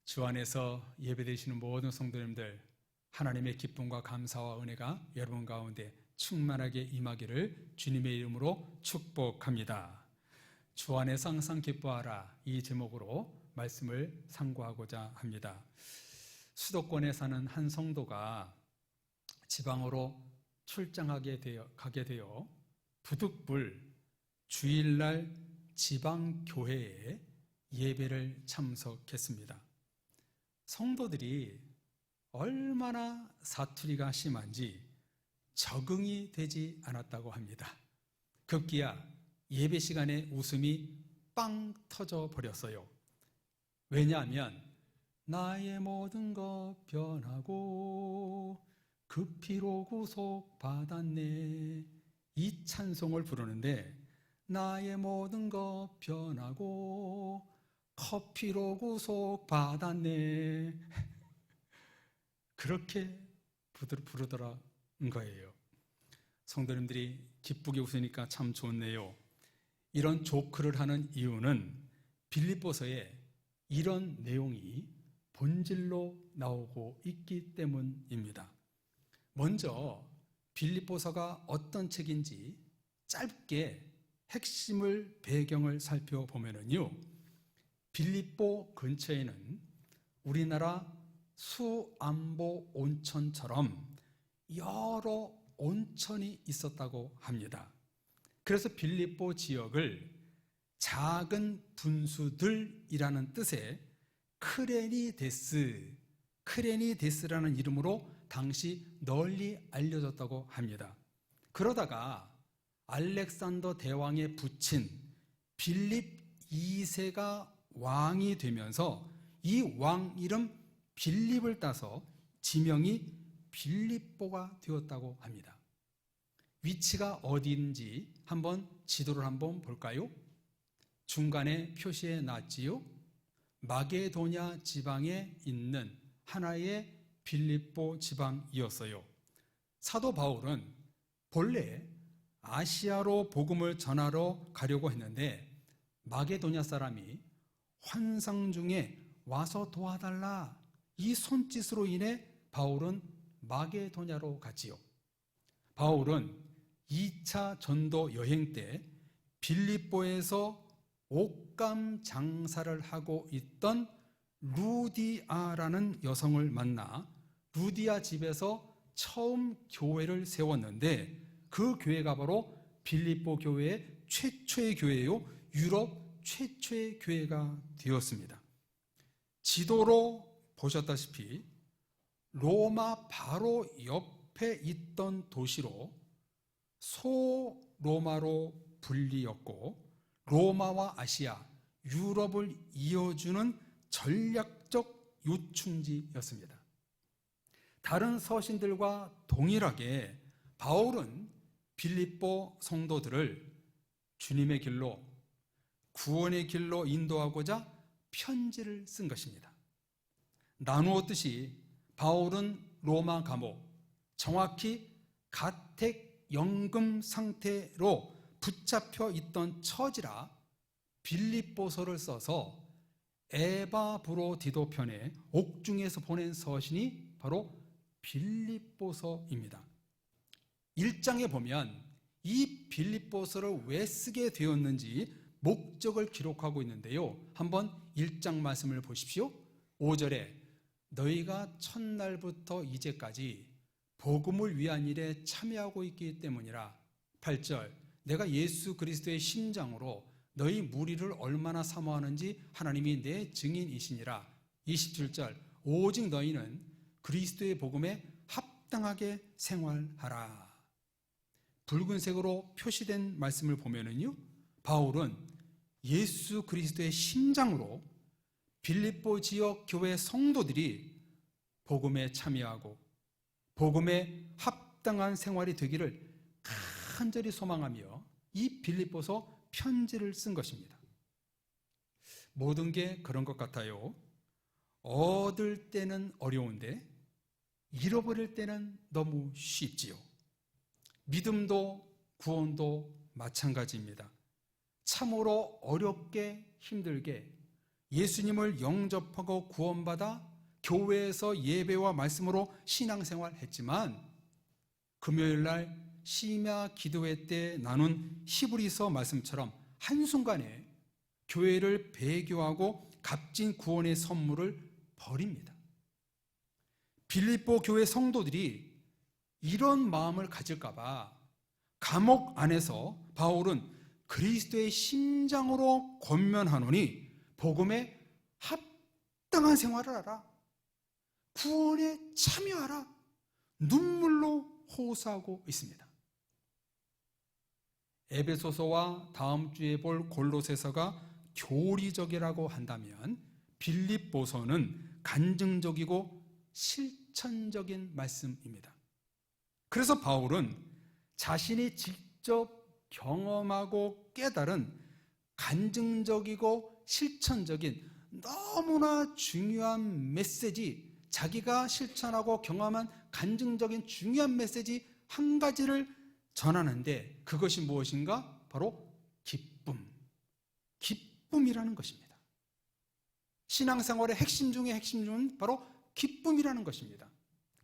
주 안에서 예배드리시는 모든 성도님들, 하나님의 기쁨과 감사와 은혜가 여러분 가운데 충만하게 임하기를 주님의 이름으로 축복합니다. 주 안에서 항상 기뻐하라, 이 제목으로 말씀을 상고하고자 합니다. 수도권에 사는 한 성도가 지방으로 가게 되어 부득불 주일날 지방교회에 예배를 참석했습니다. 성도들이 얼마나 사투리가 심한지 적응이 되지 않았다고 합니다. 급기야 예배 시간에 웃음이 빵 터져 버렸어요. 왜냐하면 나의 모든 것 변하고 그 피로 구속 받았네, 이 찬송을 부르는데 나의 모든 것 변하고 커피로 구속 받았네, 그렇게 부르더라는 거예요. 성도님들이 기쁘게 웃으니까 참 좋네요. 이런 조크를 하는 이유는 빌립보서에 이런 내용이 본질로 나오고 있기 때문입니다. 먼저 빌립보서가 어떤 책인지 짧게 핵심을, 배경을 살펴보면요, 빌립보 근처에는 우리나라 수안보 온천처럼 여러 온천이 있었다고 합니다. 그래서 빌립보 지역을 작은 분수들이라는 뜻의 크레니데스라는 이름으로 당시 널리 알려졌다고 합니다. 그러다가 알렉산더 대왕의 부친 빌립 2세가 왕이 되면서 이 왕 이름 빌립을 따서 지명이 빌립보가 되었다고 합니다. 위치가 어디인지 한번 지도를 한번 볼까요? 중간에 표시해 놨지요. 마게도냐 지방에 있는 하나의 빌립보 지방이었어요. 사도 바울은 본래 아시아로 복음을 전하러 가려고 했는데 마게도냐 사람이 환상 중에 와서 도와달라, 이 손짓으로 인해 바울은 마게도냐로 갔지요. 바울은 2차 전도 여행 때 빌립보에서 옷감 장사를 하고 있던 루디아라는 여성을 만나 루디아 집에서 처음 교회를 세웠는데 그 교회가 바로 빌립보 교회의 최초의 교회요, 유럽 최초의 교회가 되었습니다. 지도로 보셨다시피 로마 바로 옆에 있던 도시로 소로마로 불리었고, 로마와 아시아, 유럽을 이어주는 전략적 요충지였습니다. 다른 서신들과 동일하게 바울은 빌립보 성도들을 주님의 길로, 구원의 길로 인도하고자 편지를 쓴 것입니다. 나누었듯이 바울은 로마 감옥, 정확히 가택연금 상태로 붙잡혀 있던 처지라 빌립보서를 써서 에바브로디도 편에 옥중에서 보낸 서신이 바로 빌립보서입니다. 1장에 보면 이 빌립보서를 왜 쓰게 되었는지 목적을 기록하고 있는데요, 한번 1장 말씀을 보십시오. 5절에 너희가 첫날부터 이제까지 복음을 위한 일에 참여하고 있기 때문이라. 8절 내가 예수 그리스도의 심장으로 너희 무리를 얼마나 사모하는지 하나님이 내 증인이시니라. 27절 오직 너희는 그리스도의 복음에 합당하게 생활하라. 붉은색으로 표시된 말씀을 보면은요, 바울은 예수 그리스도의 심장으로 빌립보 지역 교회 성도들이 복음에 참여하고 복음에 합당한 생활이 되기를 간절히 소망하며 이 빌립보서 편지를 쓴 것입니다. 모든 게 그런 것 같아요. 얻을 때는 어려운데 잃어버릴 때는 너무 쉽지요. 믿음도 구원도 마찬가지입니다. 참으로 어렵게 힘들게 예수님을 영접하고 구원받아 교회에서 예배와 말씀으로 신앙생활했지만 금요일날 심야 기도회 때 나눈 히브리서 말씀처럼 한순간에 교회를 배교하고 값진 구원의 선물을 버립니다. 빌립보 교회 성도들이 이런 마음을 가질까 봐 감옥 안에서 바울은 그리스도의 심장으로 권면하노니 복음에 합당한 생활을 하라, 구원에 참여하라, 눈물로 호소하고 있습니다. 에베소서와 다음 주에 볼 골로새서가 교리적이라고 한다면 빌립보서는 간증적이고 실천적인 말씀입니다. 그래서 바울은 자신이 직접 경험하고 깨달은 간증적이고 실천적인 너무나 중요한 메시지, 자기가 실천하고 경험한 간증적인 중요한 메시지 한 가지를 전하는데 그것이 무엇인가? 바로 기쁨이라는 것입니다. 신앙생활의 핵심 중에 핵심은 바로 기쁨이라는 것입니다.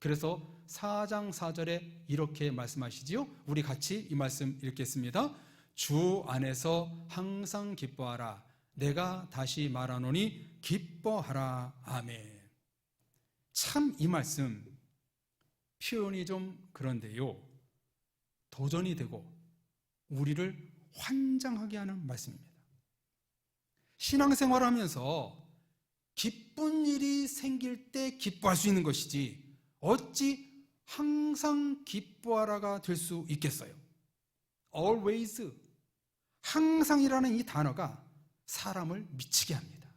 그래서 4장 4절에 이렇게 말씀하시지요. 우리 같이 이 말씀 읽겠습니다. 주 안에서 항상 기뻐하라. 내가 다시 말하노니 기뻐하라. 아멘. 참 이 말씀 표현이 좀 그런데요, 도전이 되고 우리를 환장하게 하는 말씀입니다. 신앙생활하면서 기쁜 일이 생길 때 기뻐할 수 있는 것이지 어찌 항상 기뻐하라가 될 수 있겠어요? always, 항상이라는 이 단어가 사람을 미치게 합니다.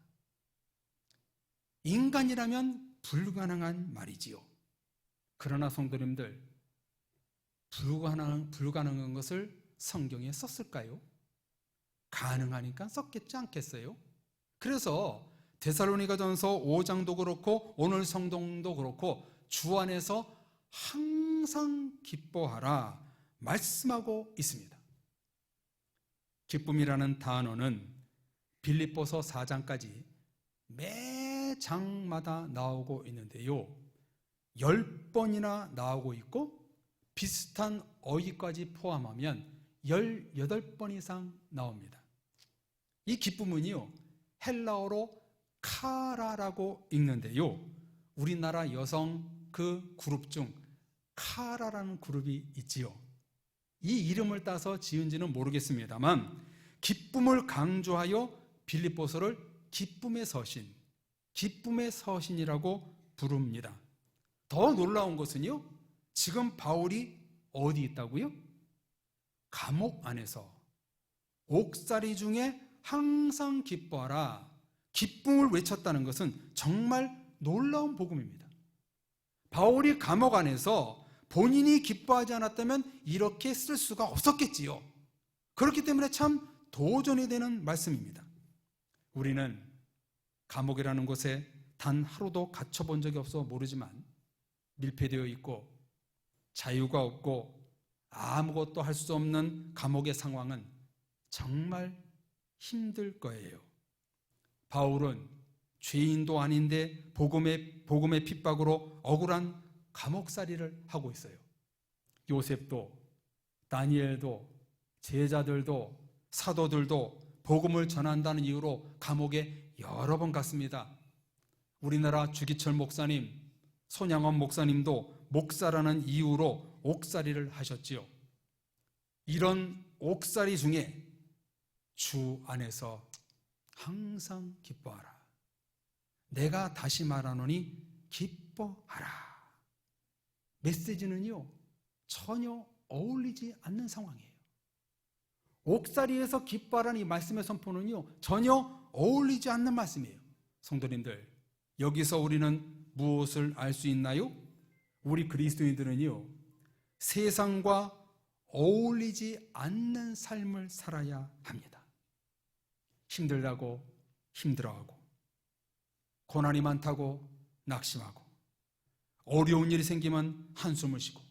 인간이라면 불가능한 말이지요. 그러나 성도님들, 불가능한 것을 성경에 썼을까요? 가능하니까 썼겠지 않겠어요? 그래서 데살로니가전서 5장도 그렇고 오늘 성경도 그렇고 주 안에서 항상 기뻐하라 말씀하고 있습니다. 기쁨이라는 단어는 빌립보서 4장까지 매 장마다 나오고 있는데요, 10번이나 나오고 있고 비슷한 어휘까지 포함하면 18번 이상 나옵니다. 이 기쁨은요, 헬라어로 카라라고 읽는데요, 우리나라 여성 그 그룹 중 카라라는 그룹이 있지요. 이 이름을 따서 지은지는 모르겠습니다만 기쁨을 강조하여 빌립보서를 기쁨의 서신이라고 부릅니다. 더 놀라운 것은요, 지금 바울이 어디 있다고요? 감옥 안에서 옥살이 중에 항상 기뻐하라, 기쁨을 외쳤다는 것은 정말 놀라운 복음입니다. 바울이 감옥 안에서 본인이 기뻐하지 않았다면 이렇게 쓸 수가 없었겠지요. 그렇기 때문에 참 도전이 되는 말씀입니다. 우리는 감옥이라는 곳에 단 하루도 갇혀본 적이 없어 모르지만 밀폐되어 있고 자유가 없고 아무것도 할 수 없는 감옥의 상황은 정말 힘들 거예요. 바울은 죄인도 아닌데 복음의 핍박으로 억울한 감옥살이를 하고 있어요. 요셉도, 다니엘도, 제자들도, 사도들도 복음을 전한다는 이유로 감옥에 여러 번 갔습니다. 우리나라 주기철 목사님, 손양원 목사님도 목사라는 이유로 옥살이를 하셨지요. 이런 옥살이 중에 주 안에서 항상 기뻐하라. 내가 다시 말하노니 기뻐하라. 메시지는요, 전혀 어울리지 않는 상황이에요. 옥살이에서 기뻐하라는 이 말씀의 선포는요, 전혀 어울리지 않는 말씀이에요. 성도님들, 여기서 우리는 무엇을 알 수 있나요? 우리 그리스도인들은요, 세상과 어울리지 않는 삶을 살아야 합니다. 힘들다고 힘들어하고, 고난이 많다고 낙심하고, 어려운 일이 생기면 한숨을 쉬고,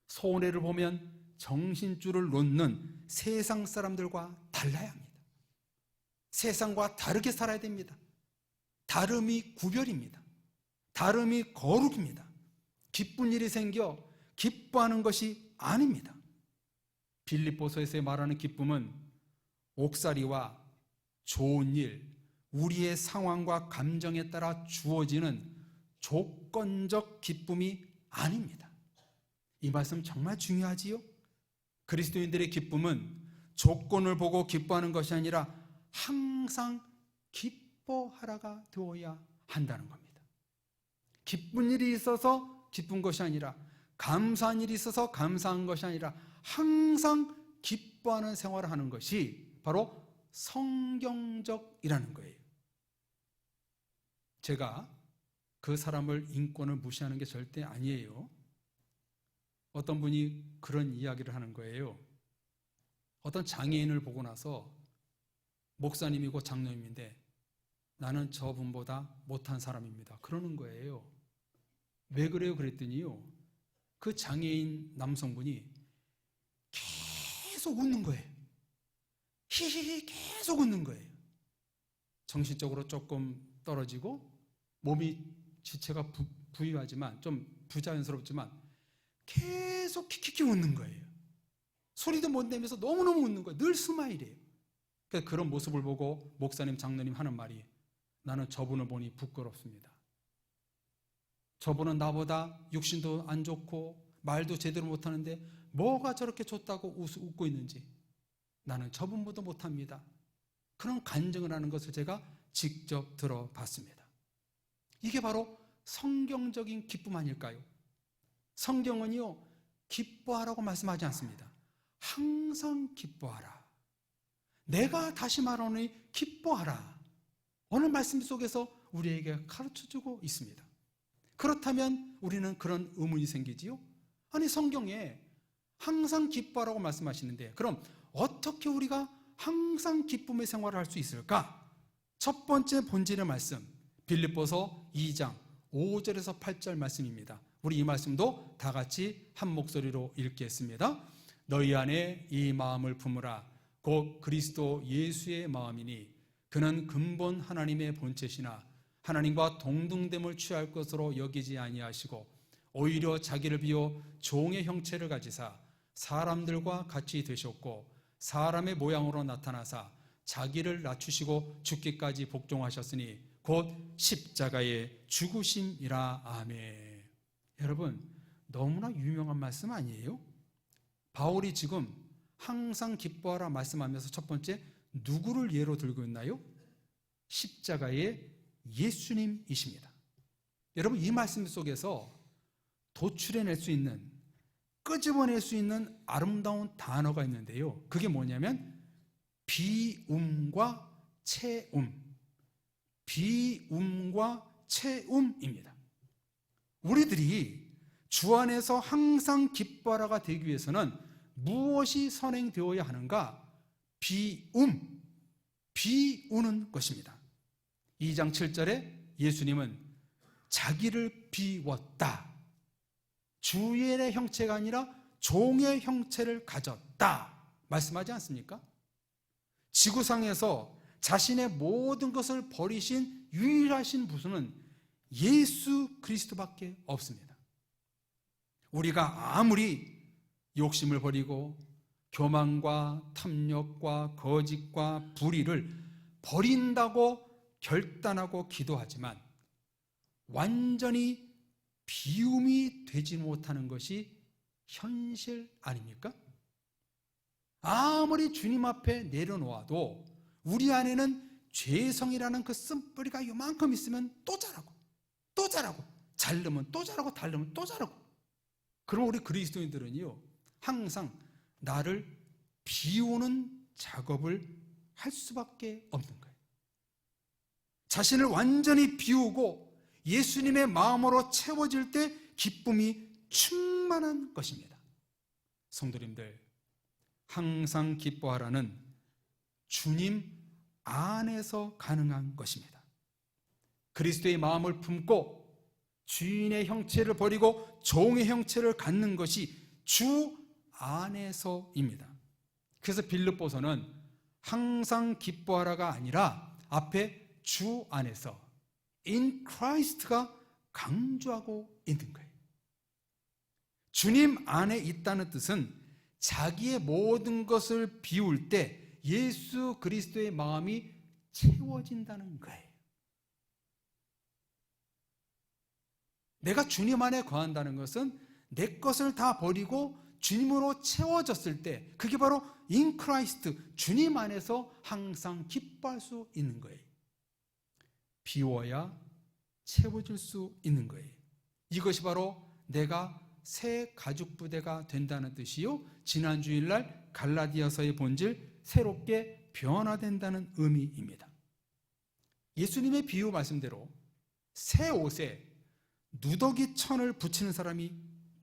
손해를 보면 정신줄을 놓는 세상 사람들과 달라야 합니다. 세상과 다르게 살아야 됩니다. 다름이 구별입니다. 다름이 거룩입니다. 기쁜 일이 생겨 기뻐하는 것이 아닙니다. 빌립보서에서 말하는 기쁨은 옥살이와 좋은 일, 우리의 상황과 감정에 따라 주어지는 조건적 기쁨이 아닙니다. 이 말씀 정말 중요하지요? 그리스도인들의 기쁨은 조건을 보고 기뻐하는 것이 아니라 항상 기뻐하라가 되어야 한다는 겁니다. 기쁜 일이 있어서 기쁜 것이 아니라, 감사한 일이 있어서 감사한 것이 아니라 항상 기뻐하는 생활을 하는 것이 바로 성경적이라는 거예요. 제가 그 사람을 인권을 무시하는 게 절대 아니에요. 어떤 분이 그런 이야기를 하는 거예요. 어떤 장애인을 보고 나서 목사님이고 장로님인데 나는 저분보다 못한 사람입니다. 그러는 거예요. 왜 그래요? 그랬더니요, 그 장애인 남성분이 계속 웃는 거예요. 히히히 계속 웃는 거예요. 정신적으로 조금 떨어지고 몸이 지체가 부유하지만 좀 부자연스럽지만 계속 키키키 웃는 거예요. 소리도 못 내면서 너무너무 웃는 거예요. 늘 스마일이에요. 그런 모습을 보고 목사님, 장로님 하는 말이, 나는 저분을 보니 부끄럽습니다. 저분은 나보다 육신도 안 좋고 말도 제대로 못하는데 뭐가 저렇게 좋다고 웃고 있는지 나는 저분보다 못합니다. 그런 간증을 하는 것을 제가 직접 들어봤습니다. 이게 바로 성경적인 기쁨 아닐까요? 성경은요, 기뻐하라고 말씀하지 않습니다. 항상 기뻐하라. 내가 다시 말하노니 기뻐하라. 오늘 말씀 속에서 우리에게 가르쳐주고 있습니다. 그렇다면 우리는 그런 의문이 생기지요? 아니, 성경에 항상 기뻐하라고 말씀하시는데 그럼 어떻게 우리가 항상 기쁨의 생활을 할 수 있을까? 첫 번째 본질의 말씀, 빌립보서 2장 5절에서 8절 말씀입니다. 우리 이 말씀도 다 같이 한 목소리로 읽겠습니다. 너희 안에 이 마음을 품으라. 곧 그리스도 예수의 마음이니 그는 근본 하나님의 본체시나 하나님과 동등됨을 취할 것으로 여기지 아니하시고 오히려 자기를 비워 종의 형체를 가지사 사람들과 같이 되셨고 사람의 모양으로 나타나사 자기를 낮추시고 죽기까지 복종하셨으니 곧 십자가의 죽으심이라. 아멘. 여러분, 너무나 유명한 말씀 아니에요? 바울이 지금 항상 기뻐하라 말씀하면서 첫 번째 누구를 예로 들고 있나요? 십자가의 예수님이십니다. 여러분, 이 말씀 속에서 도출해낼 수 있는, 끄집어낼 수 있는 아름다운 단어가 있는데요, 그게 뭐냐면 비움과 채움, 비움과 채움입니다. 우리들이 주 안에서 항상 기뻐하라가 되기 위해서는 무엇이 선행되어야 하는가? 비우는 것입니다. 2장 7절에 예수님은 자기를 비웠다. 주인의 형체가 아니라 종의 형체를 가졌다 말씀하지 않습니까? 지구상에서 자신의 모든 것을 버리신 유일하신 분은 예수 그리스도밖에 없습니다. 우리가 아무리 욕심을 버리고 교만과 탐욕과 거짓과 불의를 버린다고 결단하고 기도하지만 완전히 비움이 되지 못하는 것이 현실 아닙니까? 아무리 주님 앞에 내려놓아도 우리 안에는 죄성이라는 그 쓴뿌리가 요만큼 있으면 또 자라고 또 자라고, 자르면 또 자라고 달르면 또 자라고. 그럼 우리 그리스도인들은요, 항상 나를 비우는 작업을 할 수밖에 없는 거예요. 자신을 완전히 비우고 예수님의 마음으로 채워질 때 기쁨이 충만한 것입니다. 성도님들, 항상 기뻐하라는 주님 안에서 가능한 것입니다. 그리스도의 마음을 품고 주인의 형체를 버리고 종의 형체를 갖는 것이 주 안에서입니다. 그래서 빌립보서는 항상 기뻐하라가 아니라 앞에 주 안에서, in Christ가 강조하고 있는 거예요. 주님 안에 있다는 뜻은 자기의 모든 것을 비울 때 예수 그리스도의 마음이 채워진다는 거예요. 내가 주님 안에 거한다는 것은 내 것을 다 버리고 주님으로 채워졌을 때 그게 바로 in Christ, 주님 안에서 항상 기뻐할 수 있는 거예요. 비워야 채워질 수 있는 거예요. 이것이 바로 내가 새 가죽 부대가 된다는 뜻이요, 지난 주일날 갈라디아서의 본질 새롭게 변화된다는 의미입니다. 예수님의 비유 말씀대로 새 옷에 누더기 천을 붙이는 사람이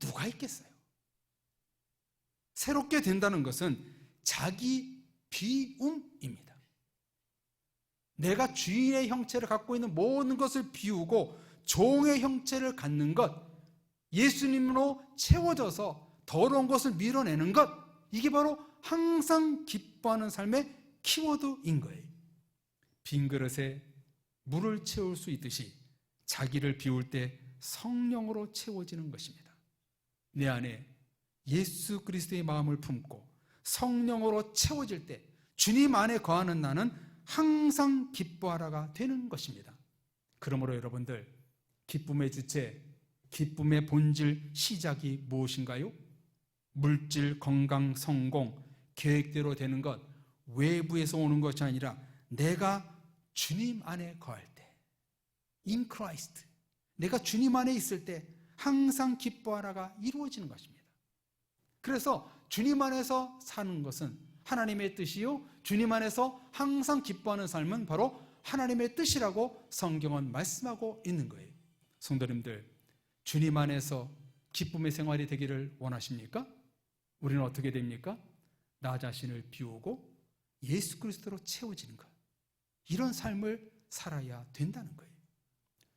누가 있겠어요? 새롭게 된다는 것은 자기 비움입니다. 내가 주인의 형체를 갖고 있는 모든 것을 비우고 종의 형체를 갖는 것, 예수님으로 채워져서 더러운 것을 밀어내는 것, 이게 바로 항상 기뻐하는 삶의 키워드인 거예요. 빈 그릇에 물을 채울 수 있듯이 자기를 비울 때 성령으로 채워지는 것입니다. 내 안에 예수 그리스도의 마음을 품고 성령으로 채워질 때 주님 안에 거하는 나는 항상 기뻐하라가 되는 것입니다. 그러므로 여러분들, 기쁨의 주체, 기쁨의 본질, 시작이 무엇인가요? 물질, 건강, 성공, 계획대로 되는 것, 외부에서 오는 것이 아니라 내가 주님 안에 거할 때, in Christ, 내가 주님 안에 있을 때 항상 기뻐하라가 이루어지는 것입니다. 그래서 주님 안에서 사는 것은 하나님의 뜻이요, 주님 안에서 항상 기뻐하는 삶은 바로 하나님의 뜻이라고 성경은 말씀하고 있는 거예요. 성도님들, 주님 안에서 기쁨의 생활이 되기를 원하십니까? 우리는 어떻게 됩니까? 나 자신을 비우고 예수 그리스도로 채워지는 것, 이런 삶을 살아야 된다는 거예요.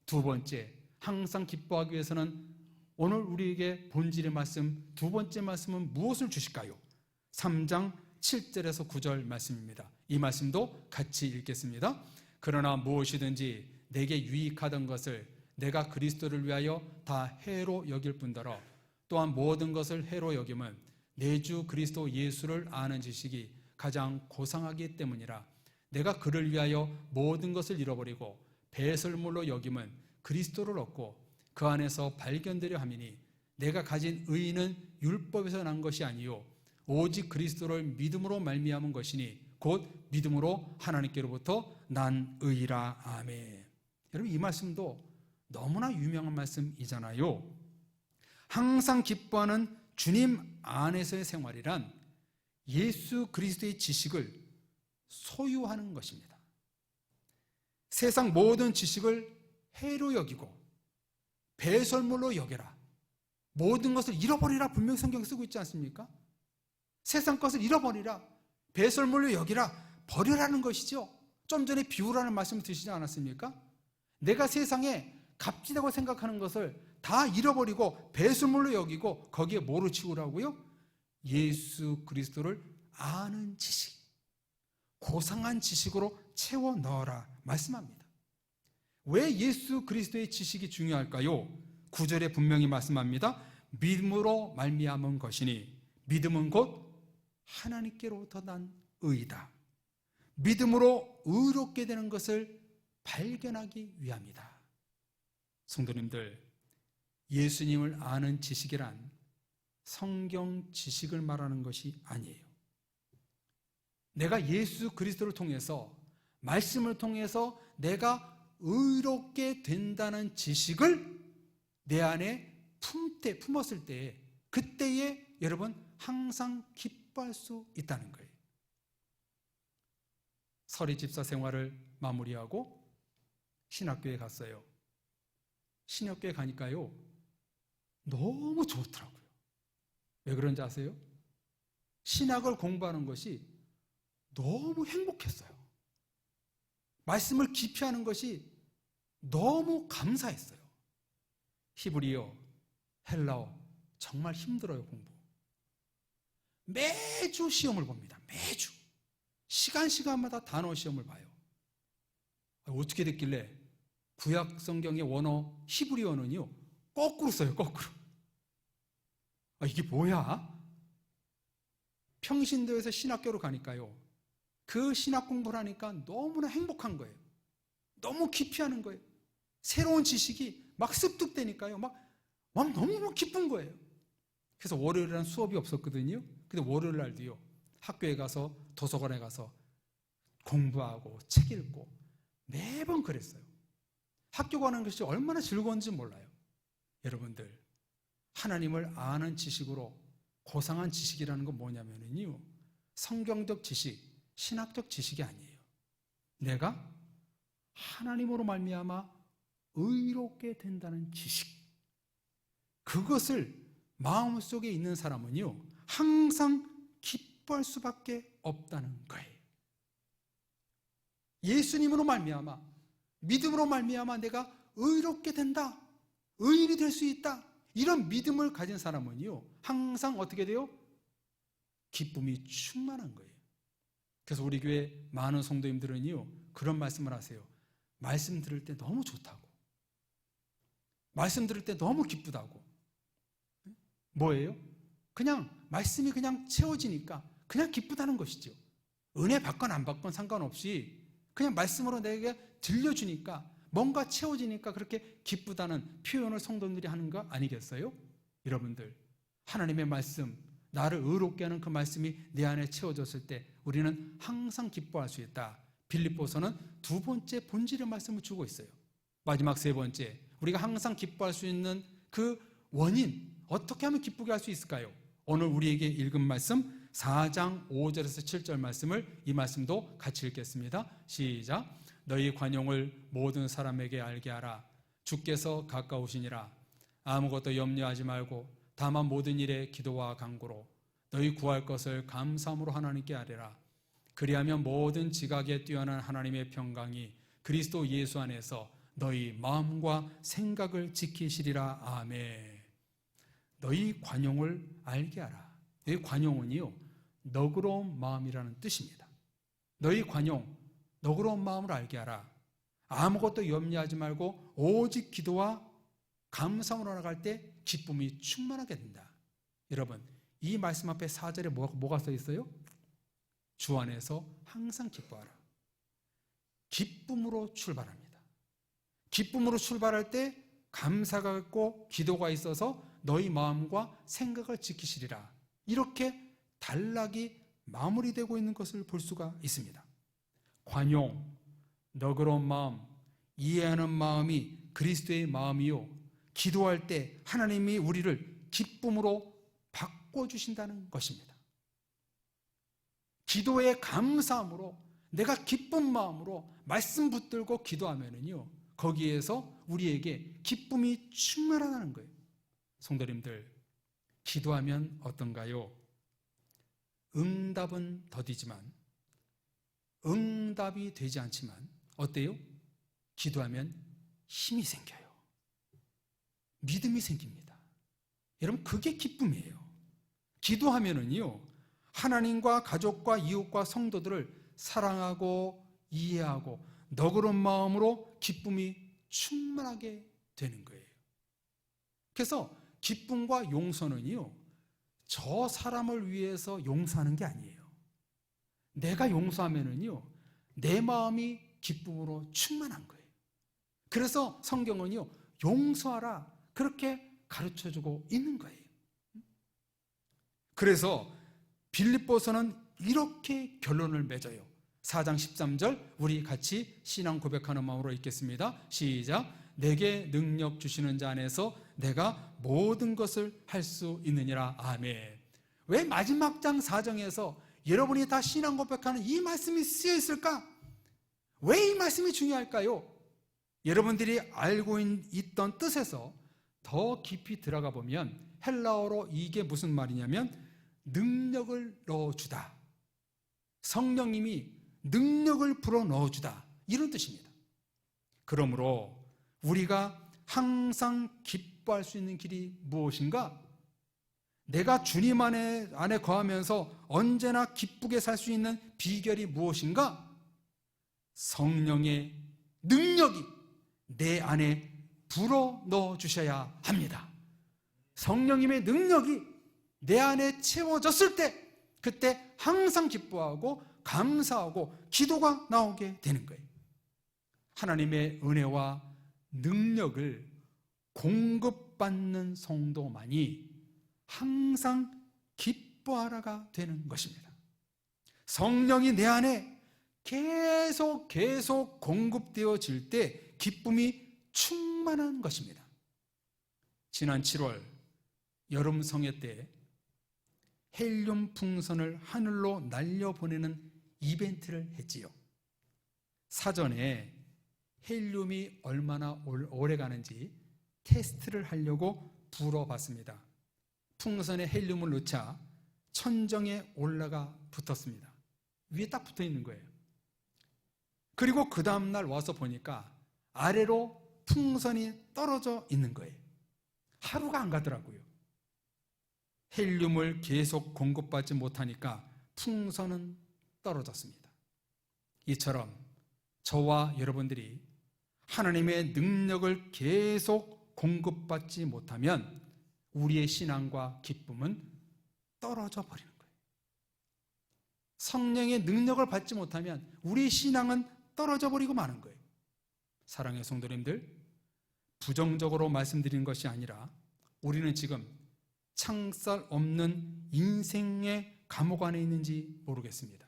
두 번째, 항상 기뻐하기 위해서는 오늘 우리에게 본질의 말씀, 두 번째 말씀은 무엇을 주실까요? 3장 7절에서 9절 말씀입니다. 이 말씀도 같이 읽겠습니다. 그러나 무엇이든지 내게 유익하던 것을 내가 그리스도를 위하여 다 해로 여길 뿐더러 또한 모든 것을 해로 여김은 내 주 그리스도 예수를 아는 지식이 가장 고상하기 때문이라. 내가 그를 위하여 모든 것을 잃어버리고 배설물로 여김은 그리스도를 얻고 그 안에서 발견되려 함이니 내가 가진 의의는 율법에서 난 것이 아니요 오직 그리스도를 믿음으로 말미암은 것이니 곧 믿음으로 하나님께로부터 난 의라. 아멘. 여러분, 이 말씀도 너무나 유명한 말씀이잖아요. 항상 기뻐하는 주님 안에서의 생활이란 예수 그리스도의 지식을 소유하는 것입니다. 세상 모든 지식을 해로 여기고 배설물로 여겨라, 모든 것을 잃어버리라, 분명히 성경 쓰고 있지 않습니까? 세상 것을 잃어버리라, 배설물로 여기라, 버려라는 것이죠. 좀 전에 비우라는 말씀을 드시지 않았습니까? 내가 세상에 값지다고 생각하는 것을 다 잃어버리고 배설물로 여기고 거기에 뭐로 치우라고요? 예수 그리스도를 아는 지식, 고상한 지식으로 채워 넣어라 말씀합니다. 왜 예수 그리스도의 지식이 중요할까요? 9절에 분명히 말씀합니다. 믿음으로 말미암은 것이니 믿음은 곧 하나님께로부터 난 의이다. 믿음으로 의롭게 되는 것을 발견하기 위함이다. 성도님들, 예수님을 아는 지식이란 성경 지식을 말하는 것이 아니에요. 내가 예수 그리스도를 통해서, 말씀을 통해서 내가 의롭게 된다는 지식을 내 안에 품었을 때, 그때에 여러분 항상 기뻐할 수 있다는 거예요. 설의 집사 생활을 마무리하고 신학교에 갔어요. 신학교에 가니까요, 너무 좋더라고요. 왜 그런지 아세요? 신학을 공부하는 것이 너무 행복했어요. 말씀을 깊이 하는 것이 너무 감사했어요. 히브리어, 헬라어 정말 힘들어요, 공부. 매주 시험을 봅니다. 매주. 시간마다 단어 시험을 봐요. 어떻게 됐길래 구약 성경의 원어 히브리어는요 거꾸로 써요. 거꾸로. 이게 뭐야? 평신도에서 신학교로 가니까요, 그 신학 공부를 하니까 너무나 행복한 거예요. 너무 깊이 하는 거예요. 새로운 지식이 막 습득되니까요, 막 너무 기쁜 거예요. 그래서 월요일에는 수업이 없었거든요. 근데 월요일 날도요, 학교에 가서 도서관에 가서 공부하고 책 읽고 매번 그랬어요. 학교 가는 것이 얼마나 즐거운지 몰라요. 여러분들, 하나님을 아는 지식으로 고상한 지식이라는 건 뭐냐면요, 성경적 지식, 신학적 지식이 아니에요. 내가 하나님으로 말미암아 의롭게 된다는 지식, 그것을 마음속에 있는 사람은요 항상 기뻐할 수밖에 없다는 거예요. 예수님으로 말미암아, 믿음으로 말미암아 내가 의롭게 된다, 의인이 될 수 있다, 이런 믿음을 가진 사람은요 항상 어떻게 돼요? 기쁨이 충만한 거예요. 그래서 우리 교회 많은 성도님들은요 그런 말씀을 하세요. 말씀 들을 때 너무 좋다고, 말씀 들을 때 너무 기쁘다고. 뭐예요? 그냥 말씀이 그냥 채워지니까 그냥 기쁘다는 것이죠. 은혜 받건 안 받건 상관없이 그냥 말씀으로 내게 들려주니까, 뭔가 채워지니까 그렇게 기쁘다는 표현을 성도들이 하는 거 아니겠어요? 여러분들, 하나님의 말씀, 나를 의롭게 하는 그 말씀이 내 안에 채워졌을 때 우리는 항상 기뻐할 수 있다. 빌립보서는 두 번째 본질의 말씀을 주고 있어요. 마지막 세 번째, 우리가 항상 기뻐할 수 있는 그 원인, 어떻게 하면 기쁘게 할 수 있을까요? 오늘 우리에게 읽은 말씀 4장 5절에서 7절 말씀을, 이 말씀도 같이 읽겠습니다. 시작. 너희 관용을 모든 사람에게 알게 하라. 주께서 가까우시니라. 아무것도 염려하지 말고 다만 모든 일에 기도와 간구로 너희 구할 것을 감사함으로 하나님께 아뢰라. 그리하면 모든 지각에 뛰어난 하나님의 평강이 그리스도 예수 안에서 너희 마음과 생각을 지키시리라. 아멘. 너희 관용을 알게 하라. 너희 관용은요 너그러운 마음이라는 뜻입니다. 너희 관용, 너그러운 마음을 알게 하라. 아무것도 염려하지 말고 오직 기도와 감사함으로 나갈 때 기쁨이 충만하게 된다. 여러분, 이 말씀 앞에 4절에 뭐가 써 있어요? 주 안에서 항상 기뻐하라. 기쁨으로 출발합니다. 기쁨으로 출발할 때 감사가 있고 기도가 있어서 너희 마음과 생각을 지키시리라. 이렇게 단락이 마무리되고 있는 것을 볼 수가 있습니다. 관용, 너그러운 마음, 이해하는 마음이 그리스도의 마음이요, 기도할 때 하나님이 우리를 기쁨으로 바꿔주신다는 것입니다. 기도에 감사함으로, 내가 기쁜 마음으로 말씀 붙들고 기도하면은요 거기에서 우리에게 기쁨이 충만하다는 거예요. 성도님들, 기도하면 어떤가요? 응답은 더디지만, 응답이 되지 않지만 어때요? 기도하면 힘이 생겨요. 믿음이 생깁니다. 여러분, 그게 기쁨이에요. 기도하면은요 하나님과 가족과 이웃과 성도들을 사랑하고 이해하고 너그러운 마음으로 기쁨이 충만하게 되는 거예요. 그래서 기쁨과 용서는요 저 사람을 위해서 용서하는 게 아니에요. 내가 용서하면은요 내 마음이 기쁨으로 충만한 거예요. 그래서 성경은요 용서하라, 그렇게 가르쳐주고 있는 거예요. 그래서 빌립보서는 이렇게 결론을 맺어요. 4장 13절 우리 같이 신앙 고백하는 마음으로 읽겠습니다. 시작. 내게 능력 주시는 자 안에서 내가 모든 것을 할 수 있느니라. 아멘. 왜 마지막 장 4장에서 여러분이 다 신앙 고백하는 이 말씀이 쓰여 있을까? 왜 이 말씀이 중요할까요? 여러분들이 알고 있던 뜻에서 더 깊이 들어가 보면 헬라어로 이게 무슨 말이냐면 능력을 넣어주다, 성령님이 능력을 불어 넣어주다, 이런 뜻입니다. 그러므로 우리가 항상 기뻐할 수 있는 길이 무엇인가? 내가 주님 안에 거하면서 언제나 기쁘게 살 수 있는 비결이 무엇인가? 성령의 능력이 내 안에 불어 넣어 주셔야 합니다. 성령님의 능력이 내 안에 채워졌을 때 그때 항상 기뻐하고 감사하고 기도가 나오게 되는 거예요. 하나님의 은혜와 능력을 공급받는 성도만이 항상 기뻐하라가 되는 것입니다. 성령이 내 안에 계속 공급되어질 때 기쁨이 충만한 것입니다. 지난 7월 여름 성회 때 헬륨 풍선을 하늘로 날려보내는 이벤트를 했지요. 사전에 헬륨이 얼마나 오래 가는지 테스트를 하려고 불어봤습니다. 풍선에 헬륨을 넣자 천정에 올라가 붙었습니다. 위에 딱 붙어 있는 거예요. 그리고 그 다음날 와서 보니까 아래로 풍선이 떨어져 있는 거예요. 하루가 안 가더라고요. 헬륨을 계속 공급받지 못하니까 풍선은 떨어졌습니다. 이처럼 저와 여러분들이 하나님의 능력을 계속 공급받지 못하면 우리의 신앙과 기쁨은 떨어져 버리는 거예요. 성령의 능력을 받지 못하면 우리의 신앙은 떨어져 버리고 마는 거예요. 사랑의 성도님들, 부정적으로 말씀드리는 것이 아니라 우리는 지금 창살 없는 인생의 감옥 안에 있는지 모르겠습니다.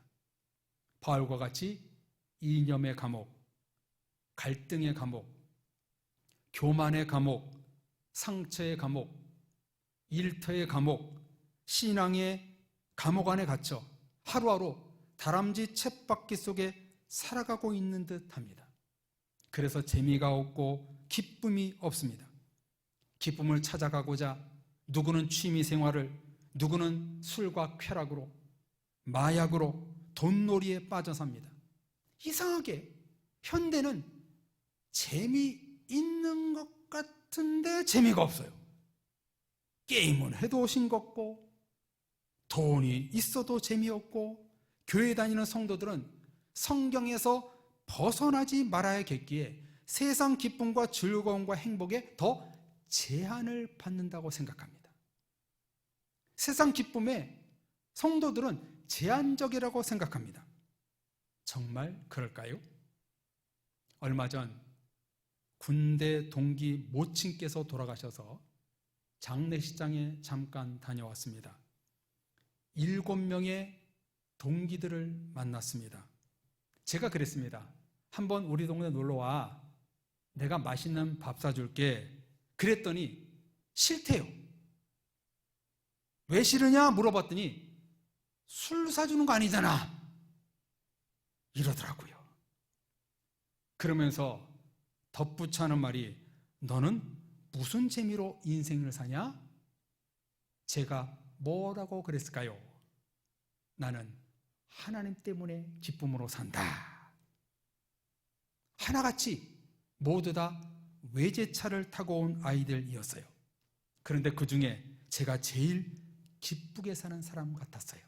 바울과 같이 이념의 감옥, 갈등의 감옥, 교만의 감옥, 상처의 감옥, 일터의 감옥, 신앙의 감옥 안에 갇혀 하루하루 다람쥐 쳇바퀴 속에 살아가고 있는 듯합니다. 그래서 재미가 없고 기쁨이 없습니다. 기쁨을 찾아가고자 누구는 취미 생활을, 누구는 술과 쾌락으로, 마약으로, 돈놀이에 빠져 삽니다. 이상하게 현대는 재미있는 것 같은데 재미가 없어요. 게임은 해도 싱겁고 돈이 있어도 재미없고 교회 다니는 성도들은 성경에서 벗어나지 말아야겠기에 세상 기쁨과 즐거움과 행복에 더 제한을 받는다고 생각합니다. 세상 기쁨에 성도들은 제한적이라고 생각합니다. 정말 그럴까요? 얼마 전 군대 동기 모친께서 돌아가셔서 장례식장에 잠깐 다녀왔습니다. 7명의 동기들을 만났습니다. 제가 그랬습니다. 한번 우리 동네 놀러와. 내가 맛있는 밥 사줄게. 그랬더니 싫대요. 왜 싫으냐 물어봤더니 술 사주는 거 아니잖아 이러더라고요. 그러면서 덧붙여 하는 말이, 너는 무슨 재미로 인생을 사냐? 제가 뭐라고 그랬을까요? 나는 하나님 때문에 기쁨으로 산다. 하나같이 모두 다 외제차를 타고 온 아이들이었어요. 그런데 그 중에 제가 제일 기쁘게 사는 사람 같았어요.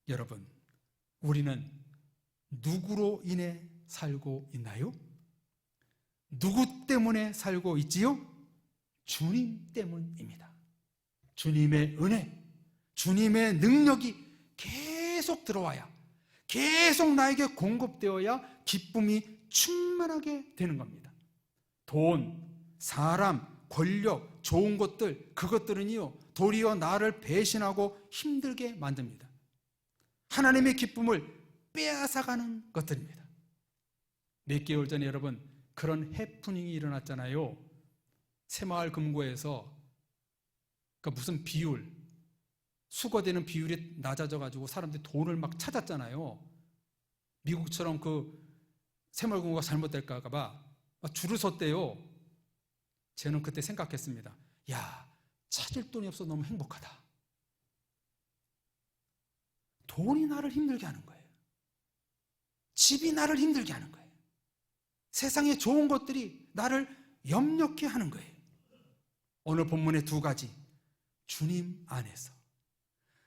여러분, 우리는 누구로 인해 살고 있나요? 누구 때문에 살고 있지요? 주님 때문입니다. 주님의 은혜, 주님의 능력이 계속 들어와야, 계속 나에게 공급되어야 기쁨이 충만하게 되는 겁니다. 돈, 사람, 권력, 좋은 것들, 그것들은요 도리어 나를 배신하고 힘들게 만듭니다. 하나님의 기쁨을 빼앗아가는 것들입니다. 몇 개월 전에 여러분 그런 해프닝이 일어났잖아요. 새마을 금고에서 무슨 비율, 수거되는 비율이 낮아져가지고 사람들이 돈을 막 찾았잖아요. 미국처럼 그 새마을 금고가 잘못될까 봐 줄을 섰대요. 저는 그때 생각했습니다. 야, 찾을 돈이 없어 너무 행복하다. 돈이 나를 힘들게 하는 거예요. 집이 나를 힘들게 하는 거예요. 세상의 좋은 것들이 나를 염려케 하는 거예요. 오늘 본문의 두 가지, 주님 안에서,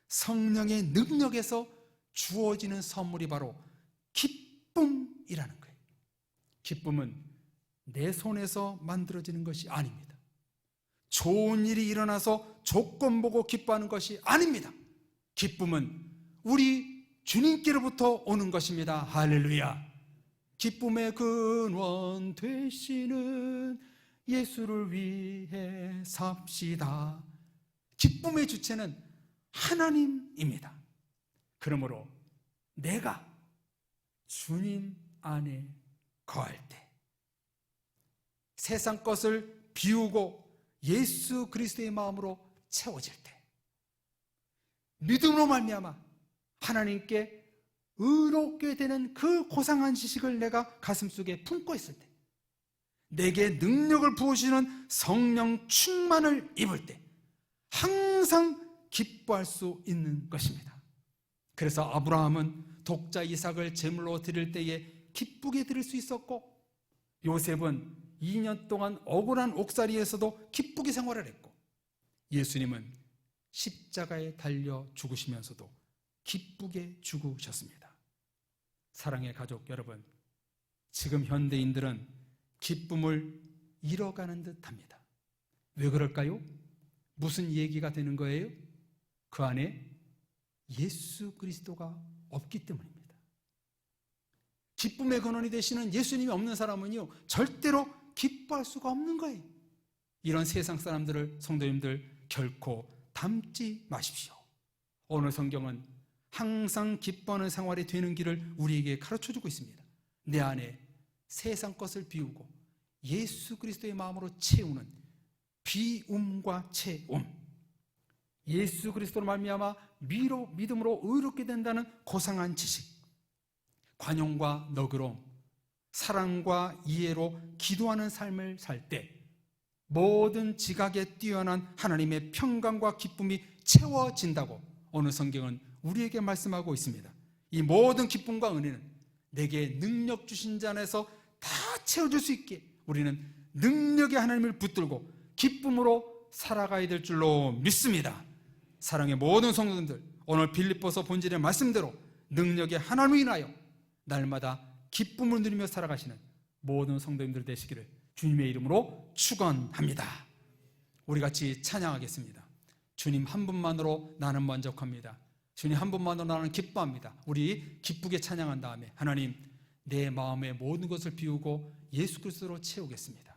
성령의 능력에서 주어지는 선물이 바로 기쁨이라는 거예요. 기쁨은 내 손에서 만들어지는 것이 아닙니다. 좋은 일이 일어나서 조건 보고 기뻐하는 것이 아닙니다. 기쁨은 우리 주님께로부터 오는 것입니다. 할렐루야. 기쁨의 근원 되시는 예수를 위해 삽시다. 기쁨의 주체는 하나님입니다. 그러므로 내가 주님 안에 거할 때, 세상 것을 비우고 예수 그리스도의 마음으로 채워질 때, 믿음으로 말미암아 하나님께 의롭게 되는 그 고상한 지식을 내가 가슴속에 품고 있을 때, 내게 능력을 부어주시는 성령 충만을 입을 때 항상 기뻐할 수 있는 것입니다. 그래서 아브라함은 독자 이삭을 제물로 드릴 때에 기쁘게 드릴 수 있었고, 요셉은 2년 동안 억울한 옥살이에서도 기쁘게 생활을 했고, 예수님은 십자가에 달려 죽으시면서도 기쁘게 죽으셨습니다. 사랑의 가족 여러분, 지금 현대인들은 기쁨을 잃어가는 듯합니다. 왜 그럴까요? 무슨 얘기가 되는 거예요? 그 안에 예수 그리스도가 없기 때문입니다. 기쁨의 근원이 되시는 예수님이 없는 사람은요, 절대로 기뻐할 수가 없는 거예요. 이런 세상 사람들을 성도님들 결코 닮지 마십시오. 오늘 성경은 항상 기뻐하는 생활이 되는 길을 우리에게 가르쳐주고 있습니다. 내 안에 세상 것을 비우고 예수 그리스도의 마음으로 채우는 비움과 채움, 예수 그리스도로 말미암아 믿음으로 의롭게 된다는 고상한 지식, 관용과 너그러움, 사랑과 이해로 기도하는 삶을 살 때 모든 지각에 뛰어난 하나님의 평강과 기쁨이 채워진다고 오늘 성경은 우리에게 말씀하고 있습니다. 이 모든 기쁨과 은혜는 내게 능력 주신 자 안에서 다 채워줄 수 있게 우리는 능력의 하나님을 붙들고 기쁨으로 살아가야 될 줄로 믿습니다. 사랑의 모든 성도들, 오늘 빌립보서 본질의 말씀대로 능력의 하나님을 인하여 날마다 기쁨을 누리며 살아가시는 모든 성도님들 되시기를 주님의 이름으로 축원합니다. 우리 같이 찬양하겠습니다. 주님 한 분만으로 나는 만족합니다. 주님 한 분만으로 나는 기뻐합니다. 우리 기쁘게 찬양한 다음에 하나님, 내 마음의 모든 것을 비우고 예수 그리스도로 채우겠습니다.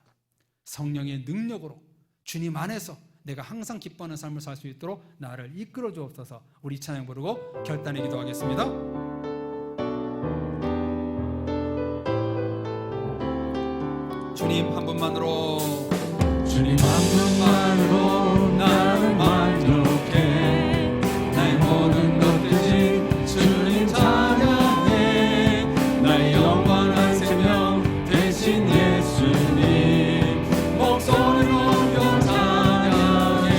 성령의 능력으로 주님 안에서 내가 항상 기뻐하는 삶을 살 수 있도록 나를 이끌어 주옵소서. 우리 찬양 부르고 결단의 기도하겠습니다. 주님 한 분만으로, 주님 한 분만으로 나는 만족해. 나의 모든 것 대신 주님 찬양해. 나의 영원한 생명 대신 예수님 목소리로 높여 찬양해.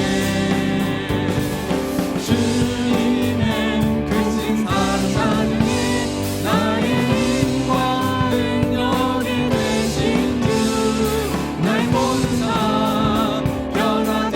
주님은 크신 사랑 찬양해. 나의 힘과 능력이 되신 주, 나의 모든 삶 변화된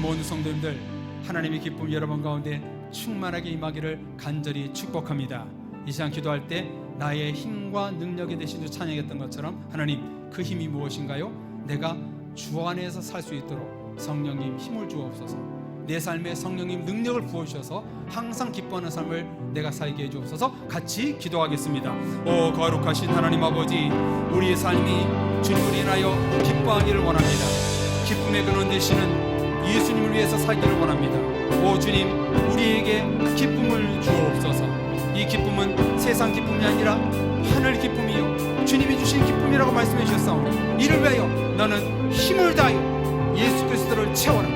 모든 성도님들 하나님의 기쁨 여러분 가운데 충만하게 임하기를 간절히 축복합니다. 이 시간 기도할 때 나의 힘과 능력이 되신 주 찬양했던 것처럼 하나님 그 힘이 무엇인가요? 내가 주 안에서 살 수 있도록 성령님 힘을 주옵소서. 내 삶에 성령님 능력을 부어주셔서 항상 기뻐하는 삶을 내가 살게 해주옵소서. 같이 기도하겠습니다. 오 거룩하신 하나님 아버지, 우리의 삶이 주님을 인하여 기뻐하기를 원합니다. 기쁨의 근원 되시는 예수님을 위해서 살기를 원합니다. 오 주님, 우리에게 기쁨을 주옵소서. 이 기쁨은 세상 기쁨이 아니라 하늘 기쁨이요 주님이 주신 기쁨이라고 말씀해 주셨사오니 이를 위하여 너는 힘을 다하여 예수 그리스도를 채워라.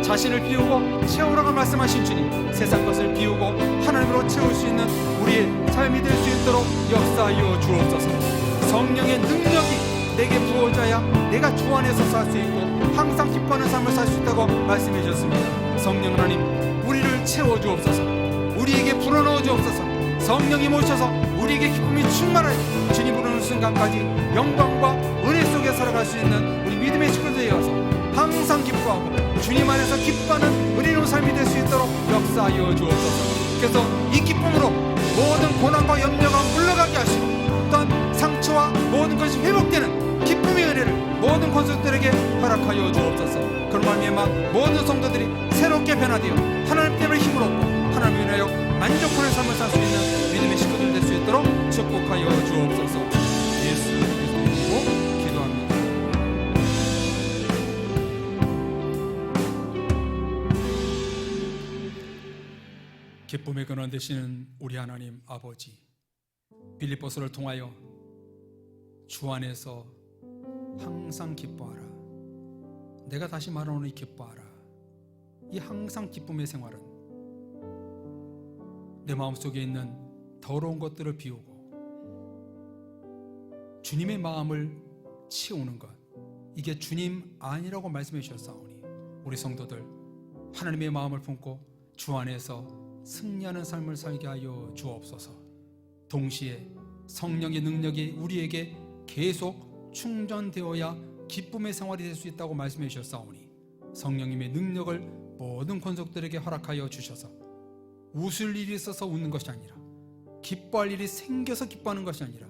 자신을 비우고 채우라고 말씀하신 주님, 세상 것을 비우고 하나님으로 채울 수 있는 우리의 삶이 될 수 있도록 역사하여 주옵소서. 성령의 능력이 내게 부어져야 내가 주 안에서 살 수 있고 항상 기뻐하는 삶을 살 수 있다고 말씀해 주셨습니다. 성령 하나님, 우리를 채워 주옵소서. 우리에게 불어넣어 주옵소서. 성령이 모셔서 우리에게 기쁨이 충만하여 주님 부르는 순간까지 영광과 은혜 속에 살아갈 수 있는 우리 믿음의 식구들이 되어서 항상 기뻐하고 주님 안에서 기뻐하는 은혜로운 삶이 될 수 있도록 역사하여 주옵소서. 그래서 이 기쁨으로 모든 고난과 염려가 물러가게 하시고 어떤 상처와 모든 것이 회복되는 기쁨의 은혜를 모든 권속들에게 허락하여 주옵소서. 그런 말미암아 모든 성도들이 새롭게 변화되어 하나님 때문에 힘을 얻고 하나님을 위하여 만족하는 삶을 살 수 있는 믿음의 식구들 될 수 있도록 축복하여 주옵소서. 예수 그리스도 이름으로 기도합니다. 기쁨의 근원 되시는 우리 하나님 아버지, 빌립보서를 통하여 주 안에서 항상 기뻐하라. 내가 다시 말하노니 기뻐하라. 이 항상 기쁨의 생활은 내 마음속에 있는 더러운 것들을 비우고 주님의 마음을 채우는 것, 이게 주님 아니라고 말씀해 주셨사오니 우리 성도들 하나님의 마음을 품고 주 안에서 승리하는 삶을 살게 하여 주옵소서. 동시에 성령의 능력이 우리에게 계속 충전되어야 기쁨의 생활이 될 수 있다고 말씀해 주셨사오니 성령님의 능력을 모든 권속들에게 허락하여 주셔서 웃을 일이 있어서 웃는 것이 아니라 기뻐할 일이 생겨서 기뻐하는 것이 아니라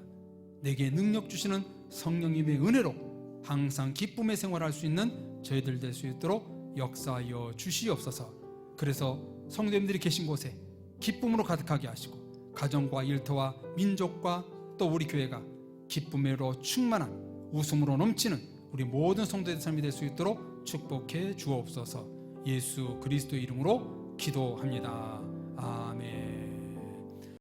내게 능력 주시는 성령님의 은혜로 항상 기쁨의 생활을 할 수 있는 저희들 될 수 있도록 역사하여 주시옵소서. 그래서 성도님들이 계신 곳에 기쁨으로 가득하게 하시고 가정과 일터와 민족과 또 우리 교회가 기쁨으로 충만한 웃음으로 넘치는 우리 모든 성도의 삶이 될 수 있도록 축복해 주옵소서. 예수 그리스도의 이름으로 기도합니다. 아멘.